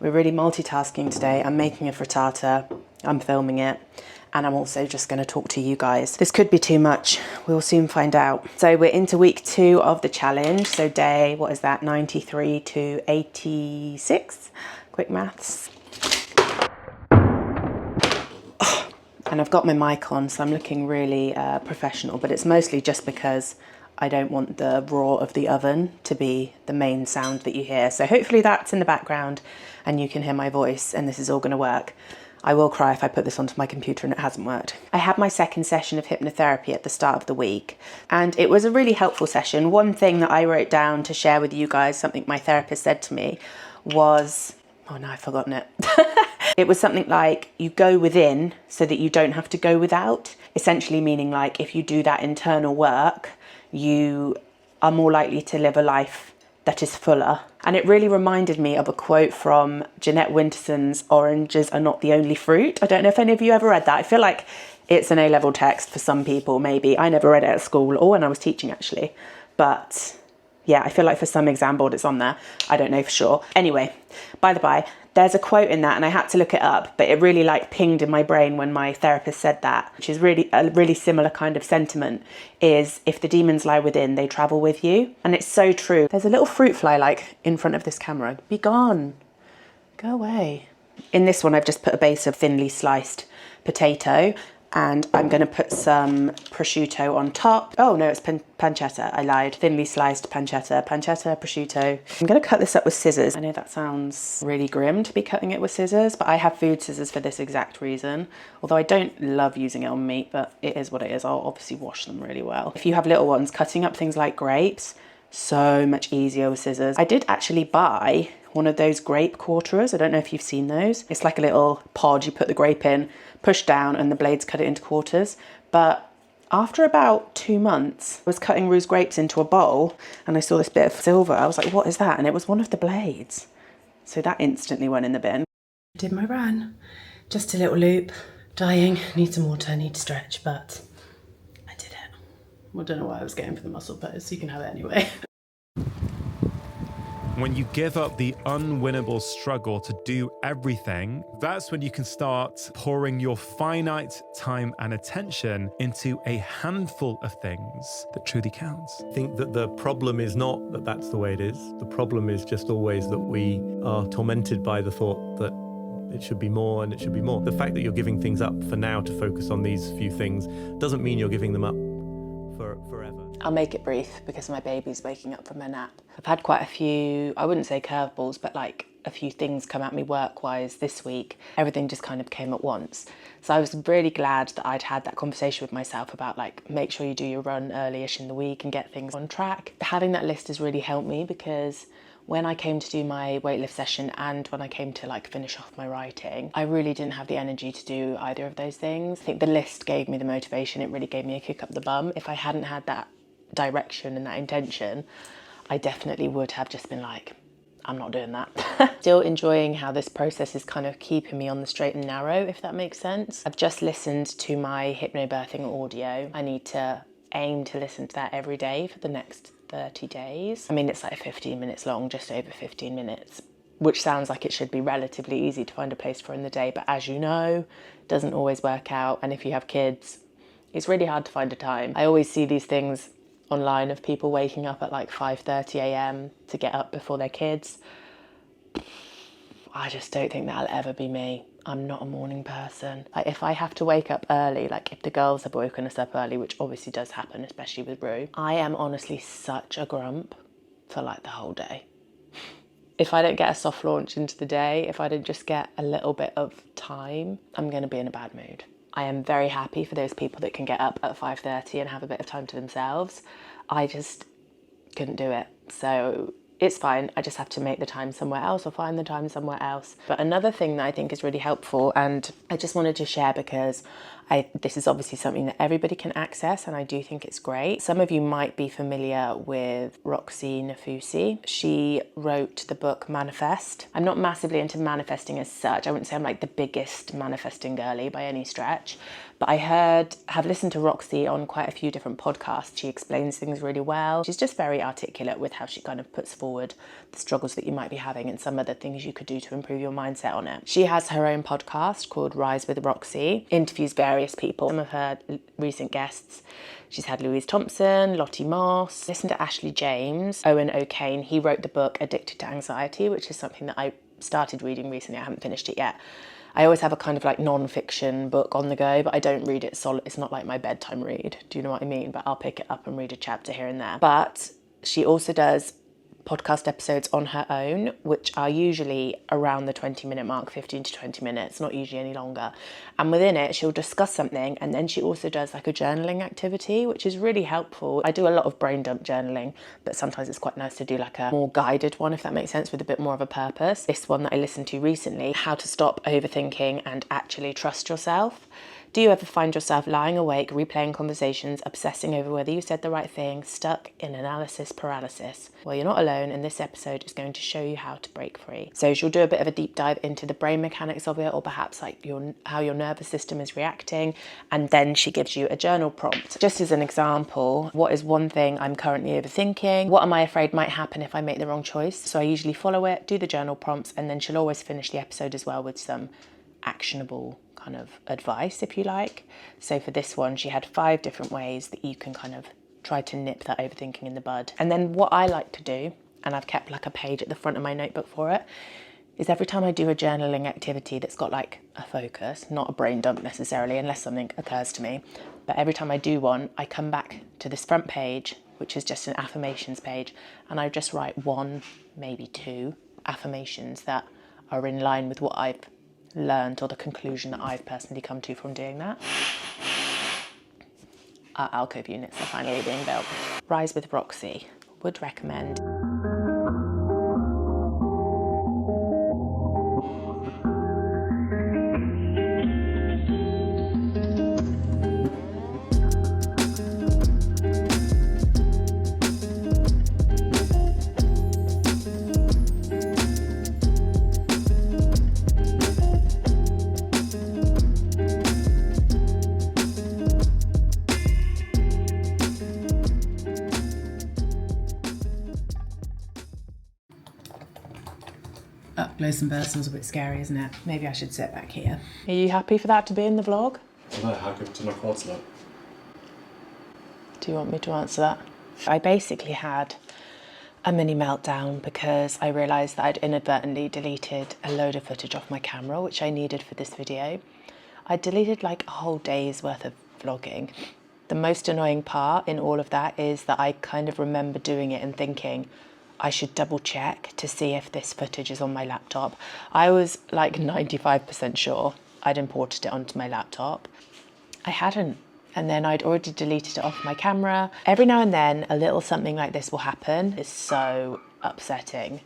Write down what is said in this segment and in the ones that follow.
We're really multitasking today. I'm making a frittata, I'm filming it, and I'm also just going to talk to you guys. This could be too much. We'll soon find out. So we're into week 2 of the challenge. So day, 93 to 86? Quick maths. And I've got my mic on, so I'm looking really professional, but it's mostly just because I don't want the roar of the oven to be the main sound that you hear. So hopefully that's in the background and you can hear my voice and this is all going to work. I will cry if I put this onto my computer and it hasn't worked. I had my second session of hypnotherapy at the start of the week and it was a really helpful session. One thing that I wrote down to share with you guys, something my therapist said to me was, oh no, I've forgotten it. It was something like you go within so that you don't have to go without. Essentially meaning like if you do that internal work, you are more likely to live a life that is fuller. And it really reminded me of a quote from Jeanette Winterson's Oranges Are Not the Only Fruit. I don't know if any of you ever read that. I feel like it's an A-level text for some people, maybe. I never read it at school or when I was teaching actually. But yeah, I feel like for some exam board it's on there. I don't know for sure. Anyway, by the by, there's a quote in that and I had to look it up, but it really like pinged in my brain when my therapist said that, which is really a really similar kind of sentiment, is if the demons lie within, they travel with you. And it's so true. There's a little fruit fly like in front of this camera. Be gone. Go away. In this one, I've just put a base of thinly sliced potato and I'm going to put some prosciutto on top. Oh no, it's pancetta. I lied. Thinly sliced pancetta, prosciutto. I'm going to cut this up with scissors. I know that sounds really grim to be cutting it with scissors, but I have food scissors for this exact reason. Although I don't love using it on meat, but it is what it is. I'll obviously wash them really well. If you have little ones, cutting up things like grapes, so much easier with scissors. I did actually buy one of those grape quarterers. I don't know if you've seen those. It's like a little pod, you put the grape in, push down and the blades cut it into quarters. But after about 2 months, I was cutting Rue's grapes into a bowl and I saw this bit of silver. I was like, what is that? And it was one of the blades. So that instantly went in the bin. I did my run. Just a little loop, dying, need some water, need to stretch, but I did it. I don't know why I was going for the muscle pose, you can have it anyway. When you give up the unwinnable struggle to do everything, that's when you can start pouring your finite time and attention into a handful of things that truly counts. I think that the problem is not that that's the way it is. The problem is just always that we are tormented by the thought that it should be more and it should be more. The fact that you're giving things up for now to focus on these few things doesn't mean you're giving them up forever. I'll make it brief because my baby's waking up from her nap. I've had quite a few, I wouldn't say curveballs, but like a few things come at me work-wise this week. Everything just kind of came at once. So I was really glad that I'd had that conversation with myself about like, make sure you do your run early-ish in the week and get things on track. Having that list has really helped me because when I came to do my weightlift session and when I came to like finish off my writing, I really didn't have the energy to do either of those things. I think the list gave me the motivation. It really gave me a kick up the bum. If I hadn't had that direction and that intention, I definitely would have just been like, I'm not doing that. Still enjoying how this process is kind of keeping me on the straight and narrow, if that makes sense. I've just listened to my hypnobirthing audio. I need to aim to listen to that every day for the next 30 days. I mean, it's like 15 minutes long, just over 15 minutes, which sounds like it should be relatively easy to find a place for in the day, but as you know, it doesn't always work out. And if you have kids, it's really hard to find a time. I always see these things online of people waking up at like 5:30 a.m. to get up before their kids. I just don't think that'll ever be me. I'm not a morning person. Like if I have to wake up early, like if the girls have woken us up early, which obviously does happen, especially with Rue, I am honestly such a grump for like the whole day. If I don't get a soft launch into the day, if I don't just get a little bit of time, I'm going to be in a bad mood. I am very happy for those people that can get up at 5:30 and have a bit of time to themselves. I just couldn't do it. So it's fine. I just have to make the time somewhere else or find the time somewhere else. But another thing that I think is really helpful, and I just wanted to share because this is obviously something that everybody can access and I do think it's great. Some of you might be familiar with Roxie Nafusi. She wrote the book Manifest. I'm not massively into manifesting as such. I wouldn't say I'm like the biggest manifesting girly by any stretch, but I have listened to Roxie on quite a few different podcasts. She explains things really well. She's just very articulate with how she kind of puts forward forward the struggles that you might be having and some of the things you could do to improve your mindset on it. She has her own podcast called Rise with Roxie, interviews various people. Some of her recent guests, she's had Louise Thompson, Lottie Moss, listen to Ashley James, Owen O'Kane. He wrote the book Addicted to Anxiety, which is something that I started reading recently. I haven't finished it yet. I always have a kind of like non-fiction book on the go, but I don't read it solid. It's not like my bedtime read. Do you know what I mean? But I'll pick it up and read a chapter here and there. But she also does podcast episodes on her own, which are usually around the 20-minute mark, 15 to 20 minutes, not usually any longer. And within it, she'll discuss something, and then she also does like a journaling activity, which is really helpful. I do a lot of brain dump journaling, but sometimes it's quite nice to do like a more guided one, if that makes sense, with a bit more of a purpose. This one that I listened to recently, how to stop overthinking and actually trust yourself. Do you ever find yourself lying awake, replaying conversations, obsessing over whether you said the right thing, stuck in analysis paralysis? Well, you're not alone, and this episode is going to show you how to break free. So she'll do a bit of a deep dive into the brain mechanics of it, or perhaps like how your nervous system is reacting, and then she gives you a journal prompt. Just as an example, what is one thing I'm currently overthinking? What am I afraid might happen if I make the wrong choice? So I usually follow it, do the journal prompts, and then she'll always finish the episode as well with some actionable kind of advice, if you like. So for this one, she had 5 different ways that you can kind of try to nip that overthinking in the bud. And then what I like to do, and I've kept like a page at the front of my notebook for it, is every time I do a journaling activity that's got like a focus, not a brain dump necessarily, unless something occurs to me, but every time I do one, I come back to this front page, which is just an affirmations page, and I just write 1, maybe 2 affirmations that are in line with what I've learned or the conclusion that I've personally come to from doing that. Our alcove units are finally being built. Rise with Roxie, would recommend. Up close and personal is a bit scary, isn't it? Maybe I should sit back here. Are you happy for that to be in the vlog? I don't know, how good to my quads look? Do you want me to answer that? I basically had a mini meltdown because I realised that I'd inadvertently deleted a load of footage off my camera, which I needed for this video. I deleted like a whole day's worth of vlogging. The most annoying part in all of that is that I kind of remember doing it and thinking, I should double check to see if this footage is on my laptop. I was like 95% sure I'd imported it onto my laptop. I hadn't. And then I'd already deleted it off my camera. Every now and then a little something like this will happen. It's so upsetting.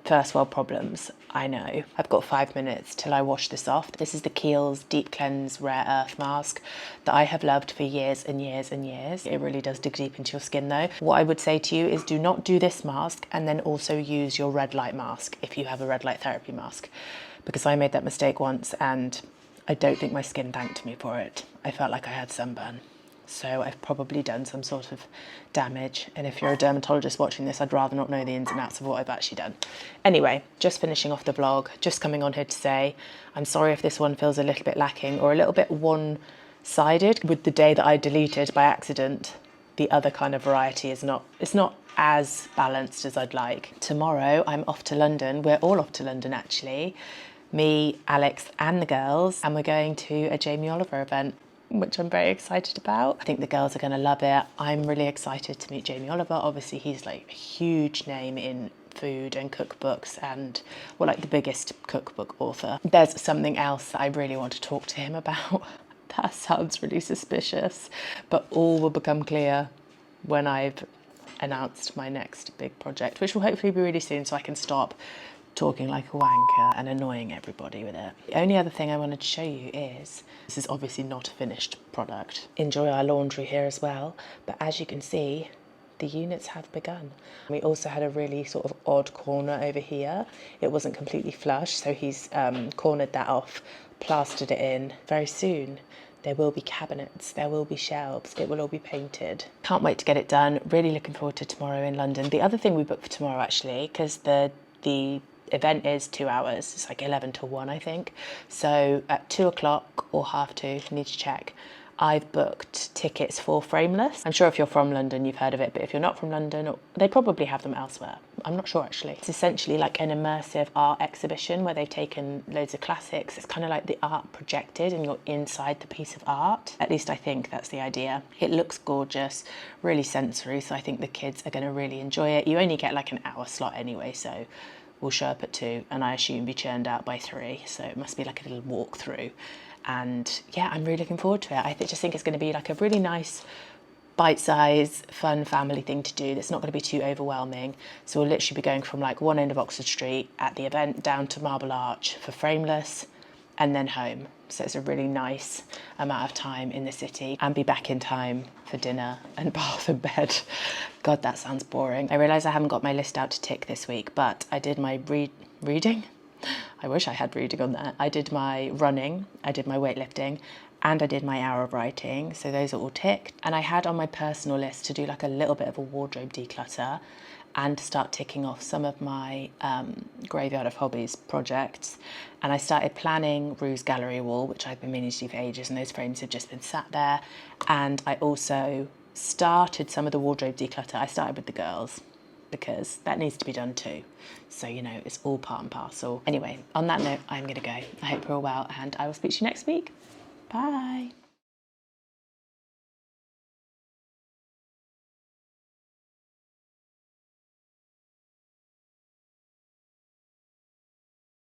First world problems, I know. I've got 5 minutes till I wash this off. This is the Kiehl's Deep Cleanse Rare Earth Mask that I have loved for years and years and years. It really does dig deep into your skin though. What I would say to you is do not do this mask and then also use your red light mask if you have a red light therapy mask. Because I made that mistake once and I don't think my skin thanked me for it. I felt like I had sunburn. So I've probably done some sort of damage. And if you're a dermatologist watching this, I'd rather not know the ins and outs of what I've actually done. Anyway, just finishing off the vlog, just coming on here to say, I'm sorry if this one feels a little bit lacking or a little bit one-sided. With the day that I deleted by accident, the other kind of variety it's not as balanced as I'd like. Tomorrow, I'm off to London. We're all off to London, actually. Me, Alex, and the girls. And we're going to a Jamie Oliver event, which I'm very excited about. I think the girls are going to love it. I'm really excited to meet Jamie Oliver. Obviously, he's like a huge name in food and cookbooks and, well, like the biggest cookbook author. There's something else that I really want to talk to him about. That sounds really suspicious, but all will become clear when I've announced my next big project, which will hopefully be really soon so I can stop talking like a wanker and annoying everybody with it. The only other thing I wanted to show you is, this is obviously not a finished product. Enjoy our laundry here as well, but as you can see, the units have begun. We also had a really sort of odd corner over here. It wasn't completely flush, so he's cornered that off, plastered it in. Very soon, There will be cabinets, there will be shelves, it will all be painted. Can't wait to get it done. Really looking forward to tomorrow in London. The other thing we booked for tomorrow, actually, because the event is 2 hours, it's like 11 till 1, I think. So at 2 o'clock or half 2, need to check, I've booked tickets for Frameless. I'm sure if you're from London, you've heard of it, but if you're not from London, they probably have them elsewhere. I'm not sure, actually. It's essentially like an immersive art exhibition where they've taken loads of classics. It's kind of like the art projected and you're inside the piece of art. At least I think that's the idea. It looks gorgeous, really sensory, so I think the kids are going to really enjoy it. You only get like an hour slot anyway, so we'll show up at 2 and I assume be churned out by 3, so it must be like a little walk through. And yeah, I'm really looking forward to it. I just think it's going to be like a really nice, bite-sized, fun family thing to do that's not going to be too overwhelming. So we'll literally be going from like one end of Oxford Street at the event down to Marble Arch for Frameless and then home. So it's a really nice amount of time in the city and be back in time for dinner and bath and bed. God, that sounds boring. I realise I haven't got my list out to tick this week, but I did my reading. I wish I had reading on that. I did my running, I did my weightlifting, and I did my hour of writing. So those are all ticked. And I had on my personal list to do like a little bit of a wardrobe declutter and to start ticking off some of my Graveyard of Hobbies projects. And I started planning Rue's gallery wall, which I've been meaning to do for ages, and those frames have just been sat there. And I also started some of the wardrobe declutter. I started with the girls, because that needs to be done too. So, you know, it's all part and parcel. Anyway, on that note, I'm going to go. I hope you're all well and I will speak to you next week. Bye.